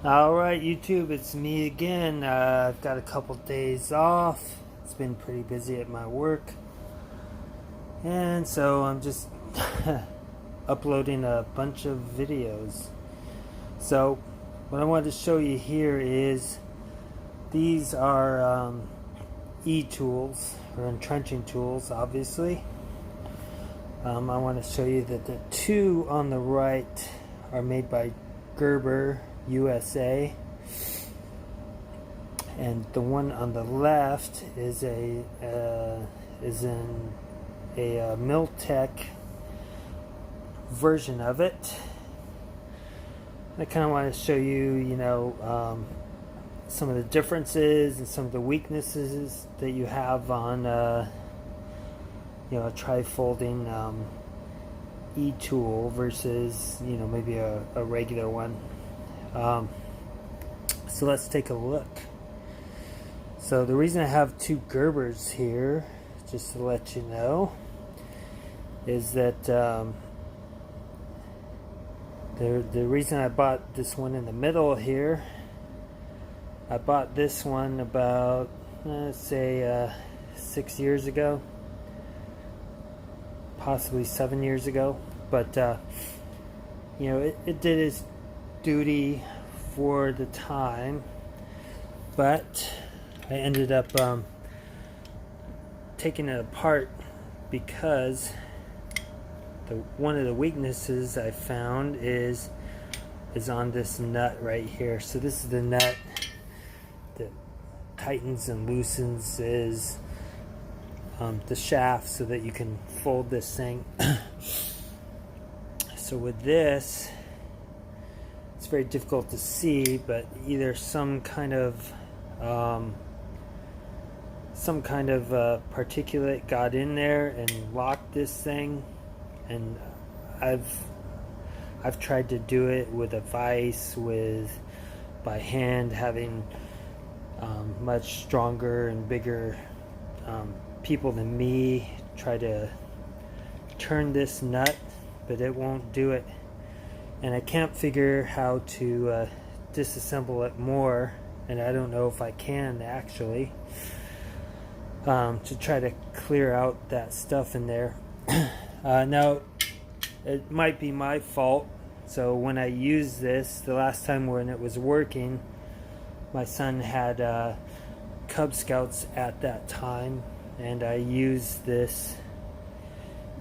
Alright YouTube, it's me again. I've got a couple days off. It's been pretty busy at my work. And so I'm just uploading a bunch of videos. So what I wanted to show you here is these are E-tools, or entrenching tools, obviously. I want to show you that the two on the right are made by Gerber USA, and the one on the left is in a Miltec version of it. I kind of want to show you, some of the differences and some of the weaknesses that you have on, a tri-folding E-tool versus, maybe a regular one. So let's take a look. So the reason I have two Gerbers here, just to let you know, is that the reason I bought this one in the middle here, I bought this one about, let's say, 6 years ago, possibly 7 years ago, but it did its duty for the time, but I ended up taking it apart because one of the weaknesses I found is on this nut right here. So this is the nut that tightens and loosens the shaft so that you can fold this thing. So with this, it's very difficult to see, but either some kind of particulate got in there and locked this thing, and I've tried to do it with a vise, by hand, having much stronger and bigger people than me try to turn this nut, but it won't do it. And I can't figure how to disassemble it more, and I don't know if I can actually, to try to clear out that stuff in there. Now, it might be my fault. So when I used this, the last time when it was working, my son had Cub Scouts at that time, and I used this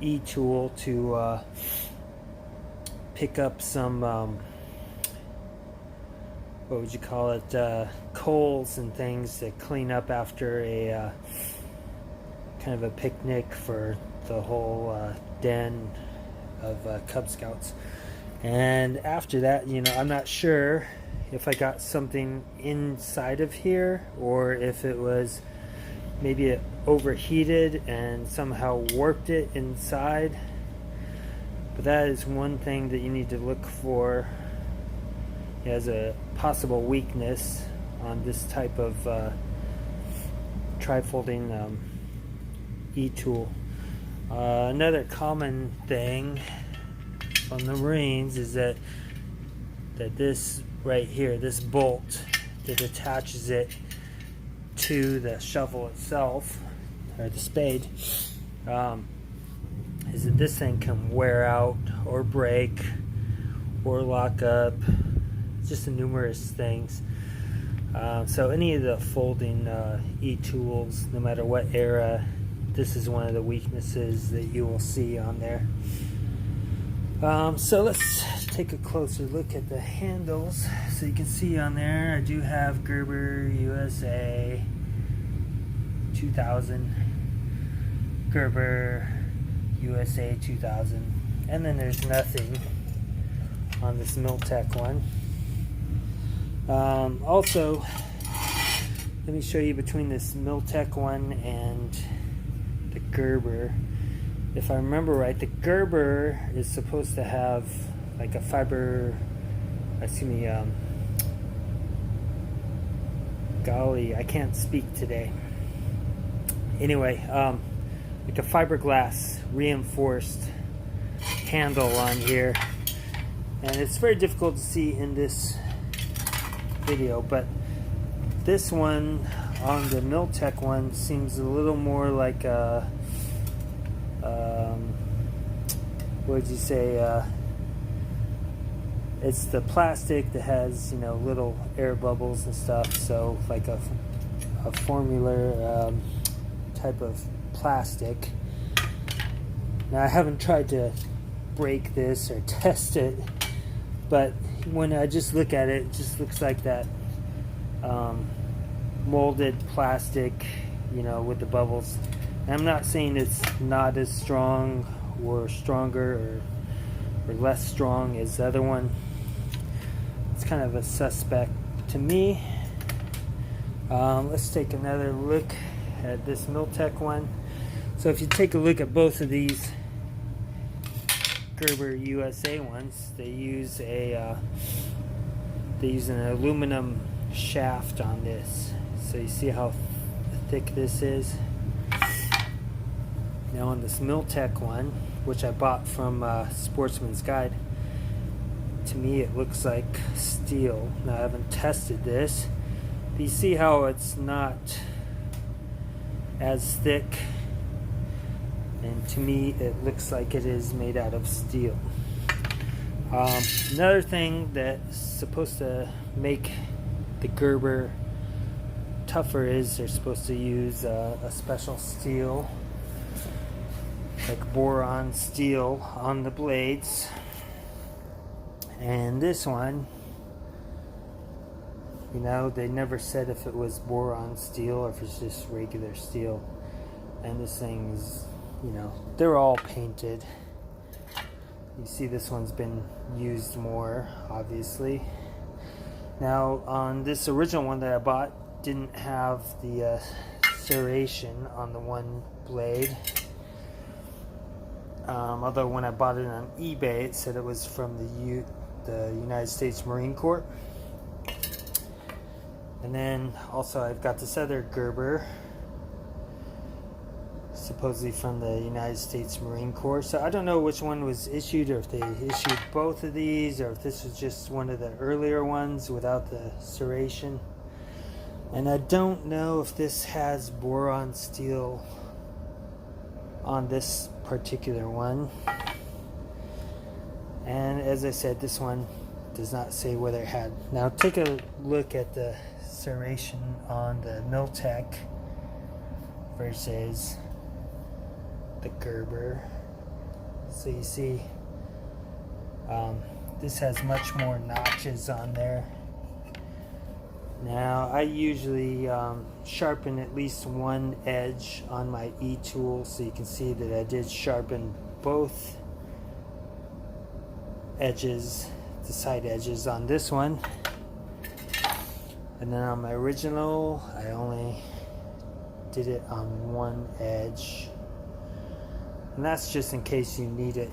E-tool to pick up some, what would you call it, coals and things to clean up after a kind of a picnic for the whole den of Cub Scouts. And after that, I'm not sure if I got something inside of here or if it was maybe it overheated and somehow warped it inside. But that is one thing that you need to look for as a possible weakness on this type of tri-folding E-tool. Another common thing on the Marines is that this right here, this bolt that attaches it to the shovel itself, or the spade, is that this thing can wear out or break or lock up, just numerous things. So any of the folding E-tools, no matter what era, this is one of the weaknesses that you will see on there. So let's take a closer look at the handles. So you can see on there, I do have Gerber USA 2000, Gerber USA 2000, and then there's nothing on this Miltec one. Also, let me show you between this Miltec one and the Gerber. If I remember right, the Gerber is supposed to have like a golly, I can't speak today. Anyway, like a fiberglass reinforced handle on here, and it's very difficult to see in this video, but this one on the Miltec one seems a little more like a what would you say, it's the plastic that has, you know, little air bubbles and stuff, so like a foamular type of plastic. Now I haven't tried to break this or test it, but when I just look at it, it just looks like that molded plastic, you know, with the bubbles. And I'm not saying it's not as strong or stronger or less strong as the other one. It's kind of a suspect to me. Let's take another look at this Miltec one. So if you take a look at both of these Gerber USA ones, they use an aluminum shaft on this. So you see how thick this is. Now on this Miltec one, which I bought from Sportsmansguide, to me it looks like steel. Now I haven't tested this, but you see how it's not as thick, and to me it looks like it is made out of steel. Another thing that's supposed to make the Gerber tougher is they're supposed to use a special steel, like boron steel, on the blades. And this one, you know, they never said if it was boron steel or if it's just regular steel. And this thing is, you know, they're all painted. You see this one's been used more, obviously. Now on this original one that I bought, didn't have the serration on the one blade. Although when I bought it on eBay, it said it was from the United States Marine Corps. And then also I've got this other Gerber, supposedly from the United States Marine Corps. So I don't know which one was issued, or if they issued both of these, or if this was just one of the earlier ones without the serration. And I don't know if this has boron steel on this particular one. And as I said, this one does not say whether it had. Now take a look at the serration on the Miltec versus the Gerber. So you see this has much more notches on there. Now I usually sharpen at least one edge on my E-tool, so you can see that I did sharpen both edges, the side edges on this one. And then on my original, I only did it on one edge. And that's just in case you need it.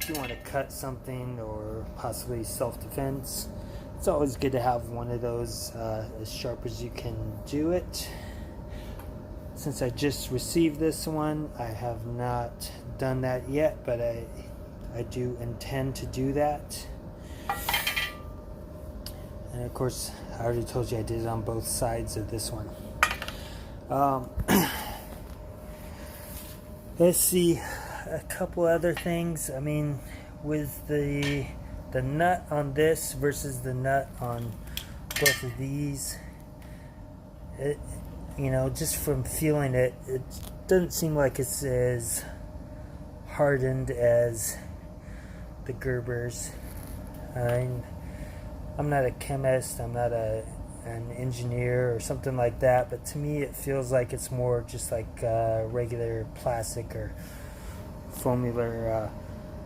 If you want to cut something or possibly self-defense, it's always good to have one of those as sharp as you can do it. Since I just received this one, I have not done that yet, but I do intend to do that. And of course, I already told you I did it on both sides of this one. Let's see a couple other things. I mean, with the nut on this versus the nut on both of these, it, you know, just from feeling it, it doesn't seem like it's as hardened as the Gerbers. I'm not a chemist, I'm not an engineer or something like that, but to me it feels like it's more just like regular plastic or foamular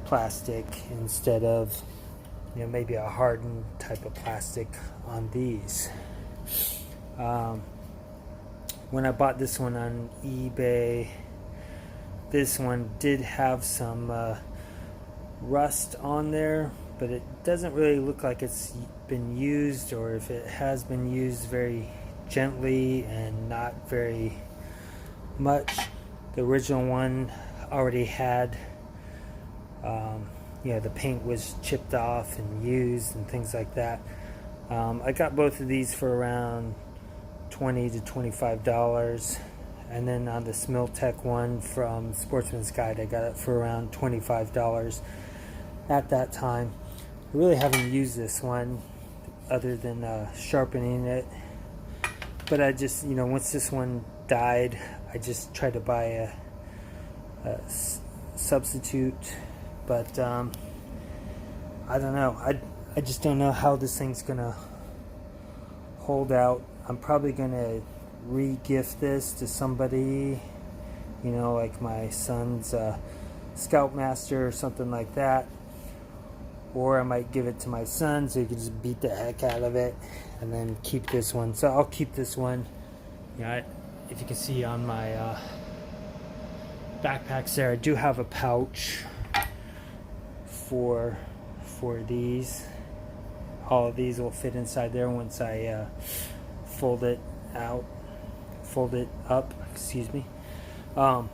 plastic instead of, you know, maybe a hardened type of plastic on these. When I bought this one on eBay, this one did have some rust on there, but it doesn't really look like it's been used, or if it has been used very gently and not very much. The original one already had the paint was chipped off and used and things like that. I got both of these for around $20 to $25, and then on this Miltec one from Sportsmansguide, I got it for around $25 at that time. I really haven't used this one other than sharpening it, but I just, once this one died, I just tried to buy a substitute, but I don't know. I just don't know how this thing's gonna hold out. I'm probably gonna re-gift this to somebody, like my son's Scoutmaster or something like that, or I might give it to my son so he can just beat the heck out of it and then keep this one. So I'll keep this one. If you can see on my backpacks there, I do have a pouch for these. All of these will fit inside there once I fold it up, excuse me. I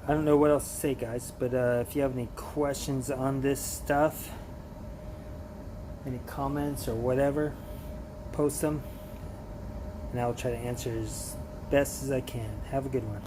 don't know what else to say, guys, but if you have any questions on this stuff, any comments or whatever, post them and I'll try to answer as best as I can. Have a good one.